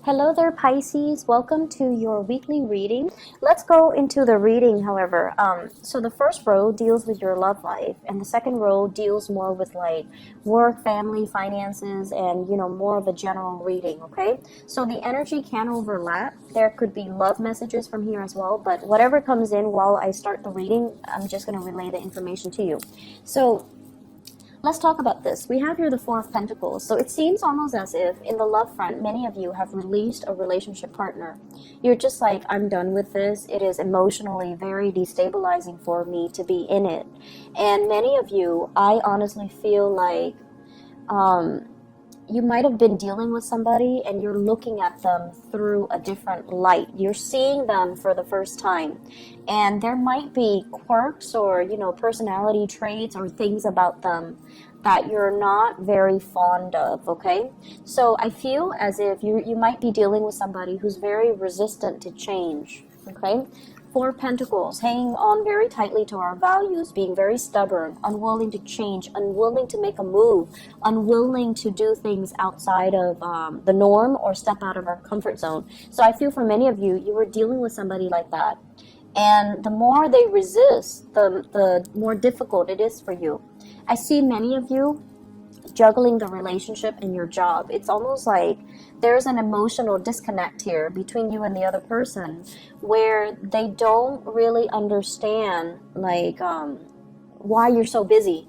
Hello there, Pisces. Welcome to your weekly reading. Let's go into the reading, however. So the first row deals with your love life, and the second row deals more with like work, family, finances, and more of a general reading, okay? So the energy can overlap. There could be love messages from here as well, but whatever comes in while I start the reading, I'm just going to relay the information to you. So let's talk about this. We have here the Four of Pentacles. So it seems almost as if in the love front, many of you have released a relationship partner. You're just like, I'm done with this. It is emotionally very destabilizing for me to be in it. And many of you, I honestly feel like you might have been dealing with somebody and you're looking at them through a different light. You're seeing them for the first time. And there might be quirks or, personality traits or things about them that you're not very fond of, okay? So I feel as if you might be dealing with somebody who's very resistant to change, okay? Four of Pentacles, hanging on very tightly to our values, being very stubborn, unwilling to change, unwilling to make a move, unwilling to do things outside of the norm or step out of our comfort zone. So I feel for many of you, you were dealing with somebody like that. And the more they resist, the more difficult it is for you. I see many of you juggling the relationship and your job. It's almost like there's an emotional disconnect here between you and the other person where they don't really understand why you're so busy.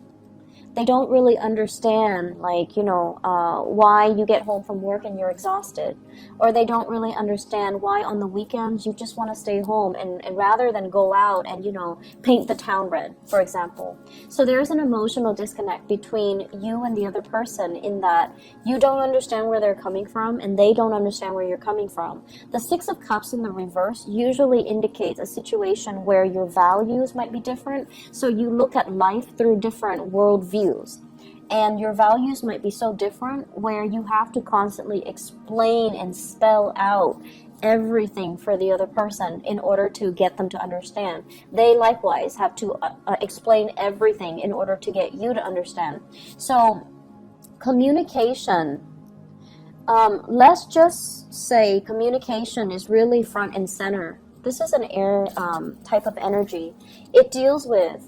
They don't really understand why you get home from work and you're exhausted, or they don't really understand why on the weekends you just want to stay home and rather than go out and paint the town red, for example. So there's an emotional disconnect between you and the other person in that you don't understand where they're coming from and they don't understand where you're coming from. The Six of Cups in the reverse usually indicates a situation where your values might be different, so you look at life through different worldviews. And your values might be so different where you have to constantly explain and spell out everything for the other person in order to get them to understand. They likewise have to explain everything in order to get you to understand. So communication, let's just say communication is really front and center. This is an air type of energy. It deals with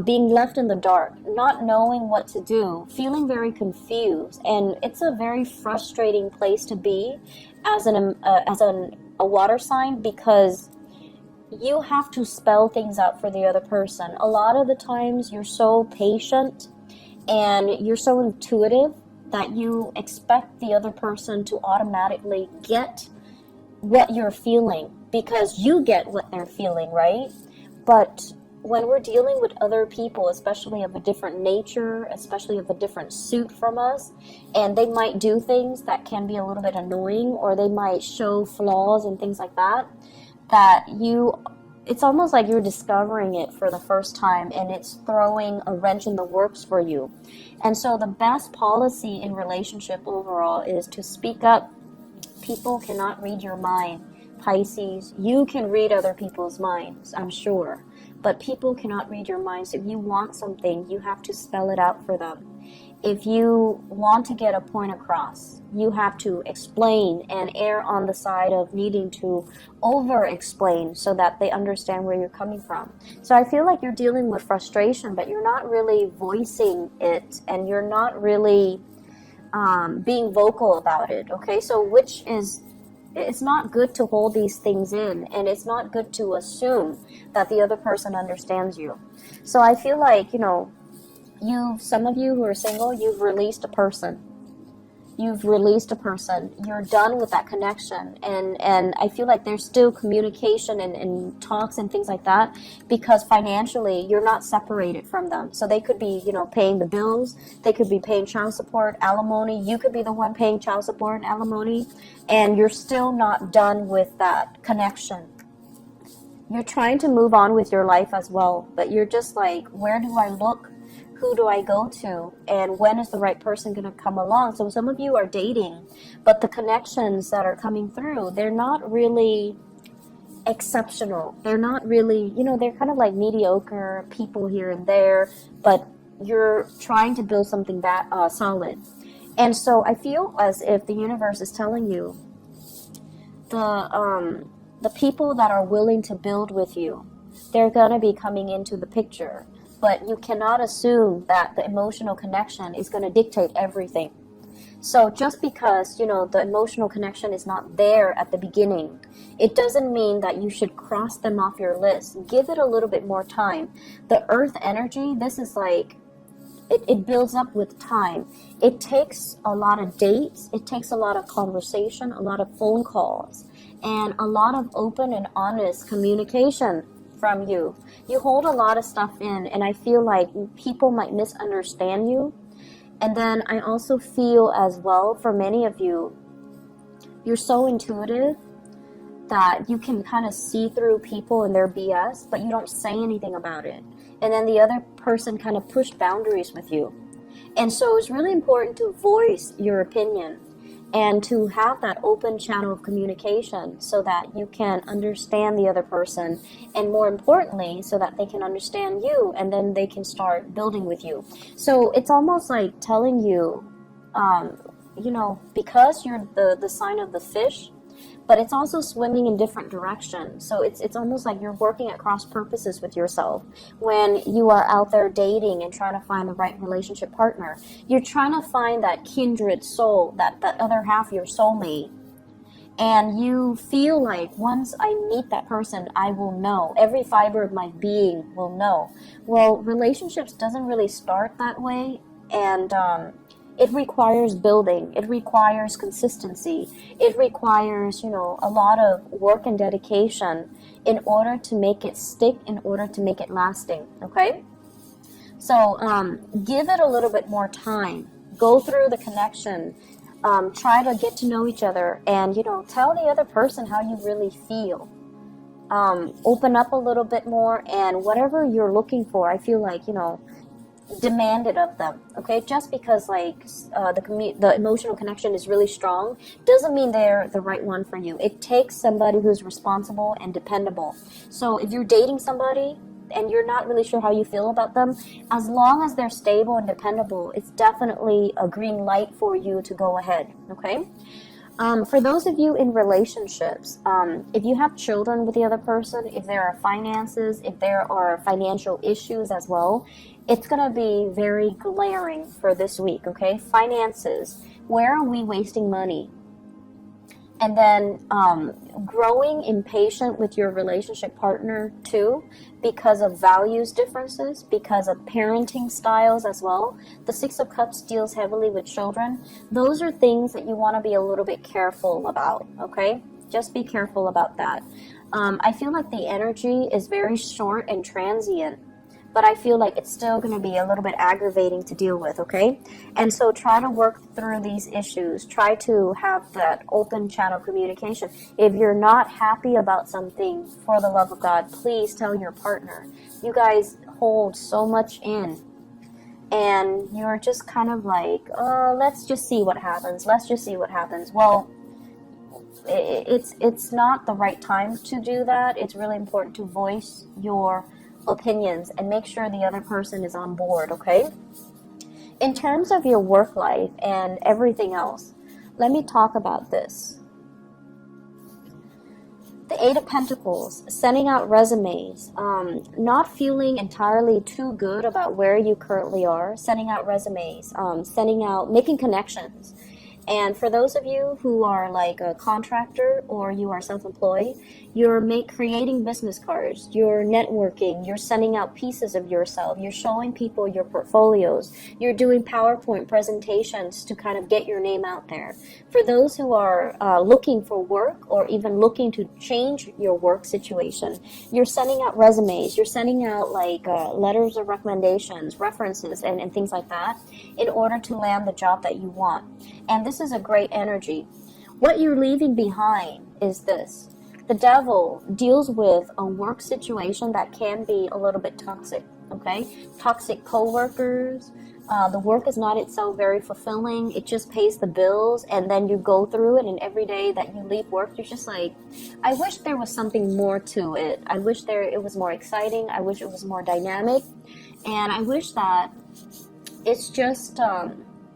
being left in the dark, not knowing what to do, feeling very confused, and it's a very frustrating place to be as a water sign because you have to spell things out for the other person. A lot of the times you're so patient and you're so intuitive that you expect the other person to automatically get what you're feeling because you get what they're feeling, right? But when we're dealing with other people, especially of a different nature, especially of a different suit from us, and they might do things that can be a little bit annoying, or they might show flaws and things like that, it's almost like you're discovering it for the first time, and it's throwing a wrench in the works for you. And so the best policy in relationship overall is to speak up. People cannot read your mind. Pisces, you can read other people's minds, I'm sure. But people cannot read your minds. If you want something, you have to spell it out for them. If you want to get a point across, you have to explain and err on the side of needing to over-explain so that they understand where you're coming from. So I feel like you're dealing with frustration, but you're not really voicing it, and you're not really being vocal about it, okay? So it's not good to hold these things in, and it's not good to assume that the other person understands you. So I feel like, some of you who are single, you've released a person. You're done with that connection. And I feel like there's still communication and talks and things like that because financially you're not separated from them. So they could be, paying the bills. They could be paying child support, alimony. You could be the one paying child support and alimony. And you're still not done with that connection. You're trying to move on with your life as well. But you're just like, where do I look? Who do I go to? And when is the right person going to come along? So some of you are dating, but the connections that are coming through, they're not really exceptional. They're not really, they're kind of like mediocre people here and there, but you're trying to build something that solid. And so I feel as if the universe is telling you the people that are willing to build with you, they're going to be coming into the picture. But you cannot assume that the emotional connection is going to dictate everything. So just because, you know, the emotional connection is not there at the beginning, it doesn't mean that you should cross them off your list. Give it a little bit more time. The earth energy, this is like, it builds up with time. It takes a lot of dates. It takes a lot of conversation, a lot of phone calls, and a lot of open and honest communication from you. You hold a lot of stuff in, and I feel like people might misunderstand you. And then I also feel as well, for many of you, you're so intuitive that you can kind of see through people and their BS, but you don't say anything about it. And then the other person kind of pushed boundaries with you. And so it's really important to voice your opinion and to have that open channel of communication so that you can understand the other person, and more importantly, so that they can understand you, and then they can start building with you. So it's almost like telling you, you know, because you're the sign of the fish, but it's also swimming in different directions. So it's almost like you're working at cross purposes with yourself. When you are out there dating and trying to find the right relationship partner, you're trying to find that kindred soul, that other half, your soulmate. And you feel like, once I meet that person, I will know. Every fiber of my being will know. Well, relationships doesn't really start that way. And it requires building. It requires consistency. It requires, you know, a lot of work and dedication in order to make it stick, in order to make it lasting, okay? So give it a little bit more time. Go through the connection. Try to get to know each other, and, you know, tell the other person how you really feel. Open up a little bit more, and whatever you're looking for, I feel like, you know, demand it of them, okay? Just because like the emotional connection is really strong doesn't mean they're the right one for you. It takes somebody who's responsible and dependable. So if you're dating somebody and you're not really sure how you feel about them, as long as they're stable and dependable, it's definitely a green light for you to go ahead, okay? For those of you in relationships, if you have children with the other person, if there are finances, if there are financial issues as well, it's going to be very glaring for this week, okay? Finances, where are we wasting money? And then growing impatient with your relationship partner too, because of values differences, because of parenting styles as well. The Six of Cups deals heavily with children. Those are things that you want to be a little bit careful about, okay? Just be careful about that. I feel like the energy is very short and transient, but I feel like it's still going to be a little bit aggravating to deal with, okay? And so try to work through these issues. Try to have that open channel of communication. If you're not happy about something, for the love of God, please tell your partner. You guys hold so much in, and you're just kind of like, let's just see what happens. Let's just see what happens. Well, it's not the right time to do that. It's really important to voice your opinions and make sure the other person is on board, okay? In terms of your work life and everything else, let me talk about this. The Eight of Pentacles, sending out resumes, not feeling entirely too good about where you currently are, sending out resumes, making connections. And for those of you who are like a contractor or you are self-employed, you're creating business cards, you're networking, you're sending out pieces of yourself, you're showing people your portfolios, you're doing PowerPoint presentations to kind of get your name out there. For those who are looking for work or even looking to change your work situation, you're sending out resumes, you're sending out like letters of recommendations, references, and things like that in order to land the job that you want. And this is a great energy. What you're leaving behind is this. The devil deals with a work situation that can be a little bit toxic, okay? Toxic coworkers. The work is not itself very fulfilling. It just pays the bills, and then you go through it, and every day that you leave work, you're just like, I wish there was something more to it. I wish it was more exciting. I wish it was more dynamic. And I wish that it's just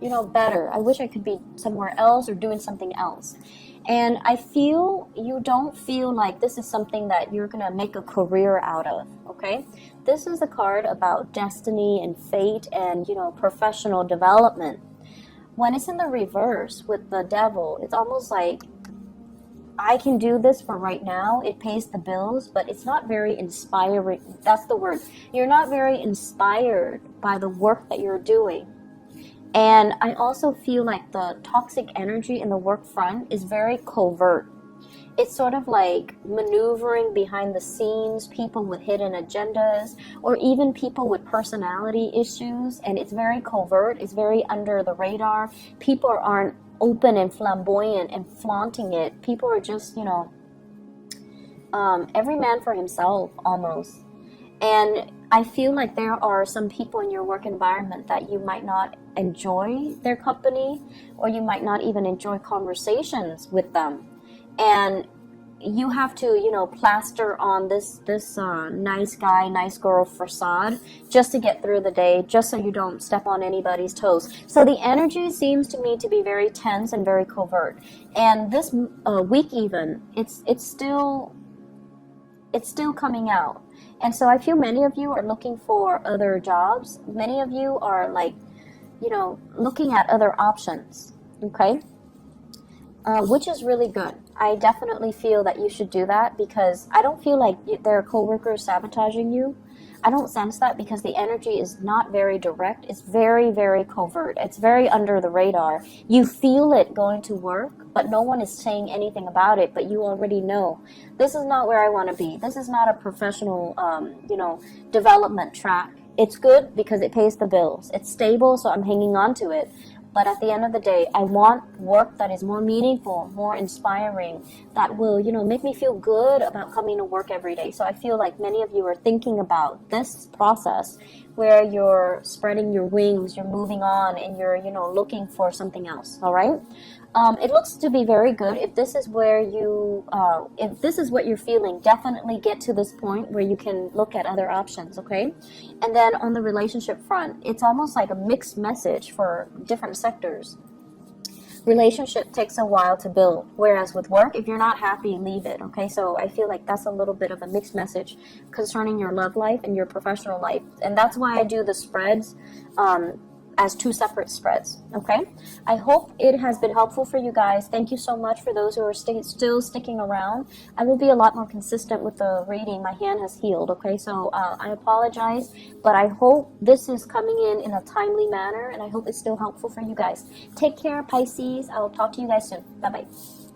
you know, better. I wish I could be somewhere else or doing something else. And I feel you don't feel like this is something that you're going to make a career out of, okay? This is a card about destiny and fate and, you know, professional development. When it's in the reverse with the devil, it's almost like I can do this for right now. It pays the bills, but it's not very inspiring. That's the word. You're not very inspired by the work that you're doing. And I also feel like the toxic energy in the work front is very covert. It's sort of like maneuvering behind the scenes, people with hidden agendas, or even people with personality issues. And it's very covert. It's very under the radar. People aren't open and flamboyant and flaunting it. People are just, you know, every man for himself almost. And I feel like there are some people in your work environment that you might not enjoy their company, or you might not even enjoy conversations with them. And you have to, you know, plaster on this nice guy, nice girl facade just to get through the day, just so you don't step on anybody's toes. So the energy seems to me to be very tense and very covert. And this week even, it's still coming out. And so I feel many of you are looking for other jobs. Many of you are like, you know, looking at other options, okay? Which is really good. I definitely feel that you should do that, because I don't feel like there are coworkers sabotaging you. I don't sense that, because the energy is not very direct. It's very, very covert. It's very under the radar. You feel it going to work, but no one is saying anything about it, but you already know. This is not where I want to be. This is not a professional, you know, development track. It's good because it pays the bills. It's stable, so I'm hanging on to it. But at the end of the day, I want work that is more meaningful, more inspiring, that will, you know, make me feel good about coming to work every day. So I feel like many of you are thinking about this process where you're spreading your wings, you're moving on, and you're, you know, looking for something else, all right? It looks to be very good. If this is where you, if this is what you're feeling, definitely get to this point where you can look at other options, okay? And then on the relationship front, it's almost like a mixed message for different sectors. Relationship takes a while to build, whereas with work, if you're not happy, leave it, okay? So I feel like that's a little bit of a mixed message concerning your love life and your professional life. And that's why I do the spreads as two separate spreads, okay? I hope it has been helpful for you guys. Thank you so much for those who are still sticking around. I will be a lot more consistent with the reading. My hand has healed, okay? So I apologize, but I hope this is coming in a timely manner, and I hope it's still helpful for you guys. Take care, Pisces. I will talk to you guys soon. Bye-bye.